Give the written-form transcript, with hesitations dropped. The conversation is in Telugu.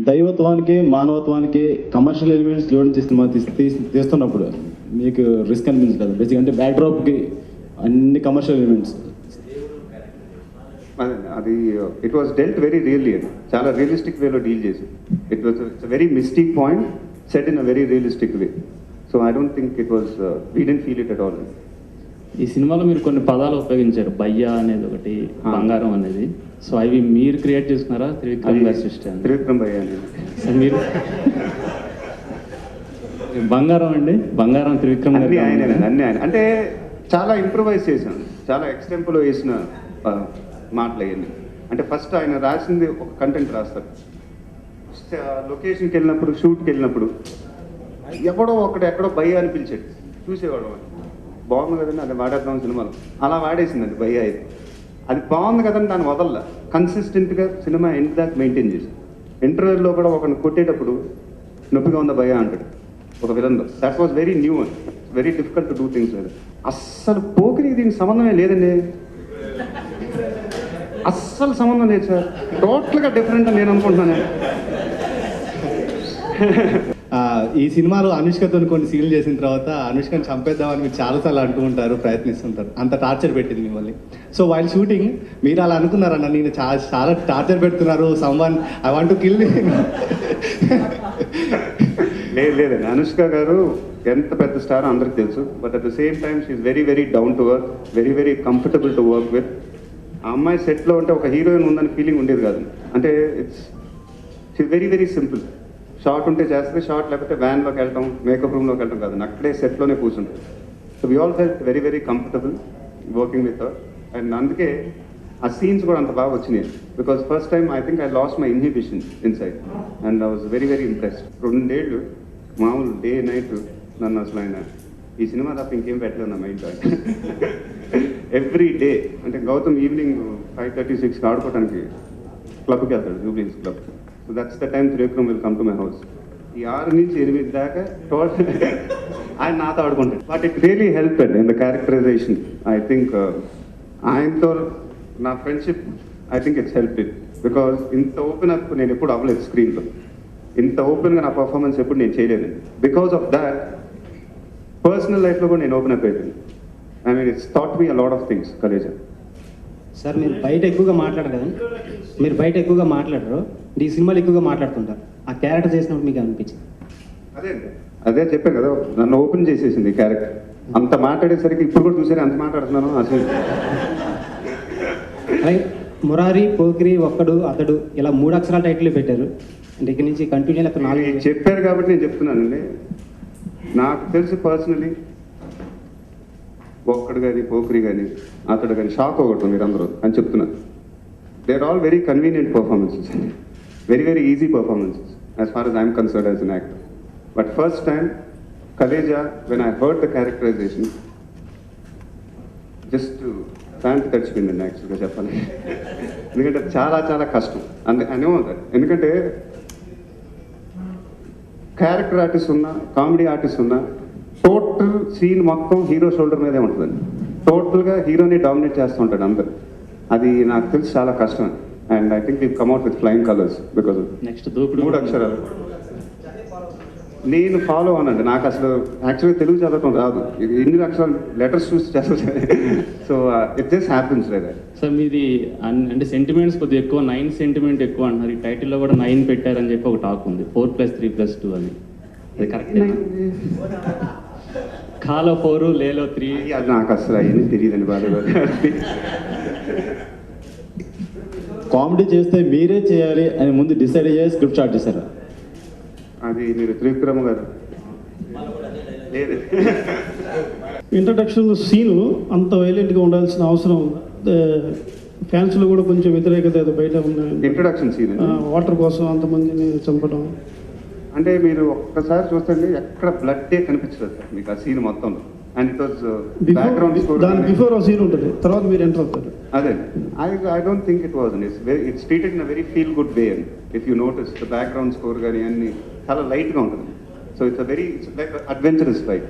దైవత్వానికి మానవత్వానికి కమర్షియల్ ఎలిమెంట్స్ జోడించి సినిమా తీస్తున్నప్పుడు మీకు రిస్క్ అనిపించలేదు? బేసిక్ అంటే బ్యాక్డ్రాప్కి అన్ని కమర్షియల్ ఎలిమెంట్స్ అది it was dwelt very really, చాలా రియలిస్టిక్ వేలో డీల్ చేసి it was very mistake point set in a very realistic way. So I don't think it was we didn't feel it at all. ఈ సినిమాలో మీరు కొన్ని పదాలు ఉపయోగించారు, బయ్యా అనేది ఒకటి, బంగారం అనేది. సో అవి మీరు క్రియేట్ చేసుకున్నారా? త్రివిక్రమ్ గారి సృష్టి? త్రివిక్రమ్ బయ్యా అనేది మీరు బంగారం అండి, బంగారం త్రివిక్రమ్ గారి అన్ని ఆయన అంటే చాలా ఇంప్రూవైజ్ చేశాను, చాలా ఎక్స్టెంపులో వేసిన మాటలు అవన్నీ. అంటే ఫస్ట్ ఆయన రాసింది ఒక కంటెంట్ రాస్తారు, లొకేషన్కి వెళ్ళినప్పుడు షూట్కి వెళ్ళినప్పుడు ఎక్కడో భయ్య అని పిలిచాడు, చూసేవాడు బాగుంది కదండి అది వాడేద్దాం సినిమాలో, అలా వాడేసిందండి భయ్య. అయితే అది బాగుంది కదండి దాన్ని వదల్లా, కన్సిస్టెంట్గా సినిమా ఎండ్ దాకా మెయింటైన్ చేసి. ఇంటర్వ్యూలో కూడా ఒకరిని కొట్టేటప్పుడు నొప్పిగా ఉందా భయ్య అంటాడు ఒక విధంలో. That was very new and very difficult to do things లేదు. అస్సలు పోకిరికి దీనికి సంబంధమే లేదండి, అస్సలు సంబంధం లేదు సార్, టోటల్గా డిఫరెంట్ అని నేను అనుకుంటున్నాను. ఈ సినిమాలో అనుష్కతో కొన్ని సీన్లు చేసిన తర్వాత అనుష్కని చంపేద్దామని మీరు చాలాసార్లు అంటూ ఉంటారు, ప్రయత్నిస్తుంటారు, అంత టార్చర్ పెట్టింది మిమ్మల్ని. సో వైల్ షూటింగ్ మీరు అలా అనుకున్నారన్న, నేను చాలా టార్చర్ పెడుతున్నారు, someone I want to kill me? లేదండి, అనుష్క గారు ఎంత పెద్ద స్టార్ అందరికి తెలుసు, but at the same time she's very very down to work, very very comfortable to work with. ఆ అమ్మాయి సెట్లో ఉంటే ఒక హీరోయిన్ ఉందని ఫీలింగ్ ఉండేది కాదు. అంటే she very very simple, short ఉంటే చేస్తే షార్ట్, లేకపోతే వ్యాన్లోకి వెళ్ళటం, మేకప్ రూమ్లోకి వెళ్ళటం కాదు, అక్కడే సెట్లోనే కూర్చుంటాం. So we all felt very very comfortable working with her. And అందుకే ఆ సీన్స్ కూడా అంత బాగా వచ్చినాయి, because first time I think I lost my inhibition inside and I was very very impressed. 2 ఏళ్ళు మామూలు డే నైట్ నన్ను అసలు ఆయన ఈ సినిమా తప్ప ఇంకేం పెట్టలేదు నా మైండ్. ఎవ్రీ డే అంటే గౌతమ్ ఈవినింగ్ 5:36 ఆడుకోవడానికి క్లబ్కి వెళ్తాడు, Jubilees club. So that's the time Trivikram will come to my house. ఈ 6 నుంచి 8 దాకా టోటల్ ఆయన నాతో ఆడుకుంటాడు. But it really help and in the characterization. I think ఆయనతో నా friendship I think it's help it, because ఇంత ఓపెన్ అప్ నేను ఎప్పుడు అవ్వలేదు స్క్రీన్లో, ఇంత ఓపెన్గా నా పర్ఫార్మెన్స్ ఎప్పుడు నేను చేయలేదండి. బికాస్ ఆఫ్ దాట్ పర్సనల్ లైఫ్లో కూడా నేను ఓపెన్ అప్ అయిపోయింది. I mean it's thought me a lot of things Khaleja. Sir మీరు బయట ఎక్కువగా మాట్లాడరు కదా, మీరు బయట ఎక్కువగా మాట్లాడరు, ఈ సినిమాలు ఎక్కువగా మాట్లాడుతుంటారు, ఆ క్యారెక్టర్ చేసినప్పుడు మీకు అనిపించింది? అదే చెప్పాను కదా, నన్ను ఓపెన్ చేసేసింది క్యారెక్టర్. అంత మాట్లాడేసరికి ఇప్పుడు కూడా చూసారు అంత మాట్లాడుతున్నాను అసలు. మురారి, పోకిరి, ఒక్కడు, అతడు ఇలా 3 అక్షరాల టైటిల్ పెట్టారు. అంటే ఇక్కడ నుంచి కంటిన్యూ అక్కడ 4 చెప్పారు కాబట్టి నేను చెప్తున్నానండి. నాకు తెలిసి పర్సనలీ ఒక్కడు కానీ, పోకిరి కానీ, అతడు కానీ షాక్ అవ్వకూడదు మీరు అందరూ అని చెప్తున్నాను. They are all very convenient performances, very very easy performances as far as I'm concerned as an actor. But first time Khaleja when I heard the characterization just pant తడిచిపోయిందండి యాక్చువల్గా చెప్పాలి. ఎందుకంటే చాలా చాలా కష్టం అనేమవుతారు. ఎందుకంటే క్యారెక్టర్ ఆర్టిస్ట్ ఉన్నా, కామెడీ ఆర్టిస్ట్ ఉన్నా, టోటల్ సీన్ మొత్తం హీరో షోల్డర్ మీదే ఉంటుందండి. టోటల్గా హీరోని డామినేట్ చేస్తూ ఉంటాడు అందరు. అది నాకు తెలిసి చాలా కష్టం. And I think we కమ్అట్ with flying colours because next 3 అక్షరాలు నేను ఫాలో అవునండి. నాకు అసలు యాక్చువల్గా తెలుగు చదవటం రాదు, ఎన్ని అక్షరాలు లెటర్స్ చూసి చదువుతాను. So it just happens like that. Sir మీది అంటే సెంటిమెంట్స్ కొద్దిగా ఎక్కువ, 9 సెంటిమెంట్ ఎక్కువ అంటున్నారు. ఈ టైటిల్లో కూడా 9 పెట్టారని చెప్పి ఒక టాక్ ఉంది, 4+3+2 అని. అది కరెక్ట్? కాలో 4 లేలో 3. అది నాకు అసలు అవన్నీ తెలియదండి బాగా. కామెడీ చేస్తే మీరే చేయాలి అని ముందు డిసైడ్ అయ్యే స్క్రిప్ట్ స్టార్ట్ చేశారు? అది మీరు త్రివిక్రమ్ గారు లేదు. ఇంట్రడక్షన్ సీను అంత వైలెంట్గా ఉండాల్సిన అవసరం ఫ్యాన్స్లో కూడా కొంచెం వ్యతిరేకత ఏదో బయట ఉన్నాయి. ఇంట్రడక్షన్ సీన్ వాటర్ కోసం అంతమందిని చంపడం అంటే మీరు ఒక్కసారి చూస్తే ఎక్కడ బ్లడ్డే కనిపించలేదు సార్ మీకు ఆ సీన్ మొత్తం. And it was background score, దాని బిఫోర్ ఆ సీన్ ఉంటుంది, తర్వాత మీరు ఎంటర్ అవుతారు. అదే I don't think it was it's treated in a very feel good way. And if you notice the background score కానీ అన్ని చాలా లైట్గా ఉంటుంది. So it's like adventurous fight.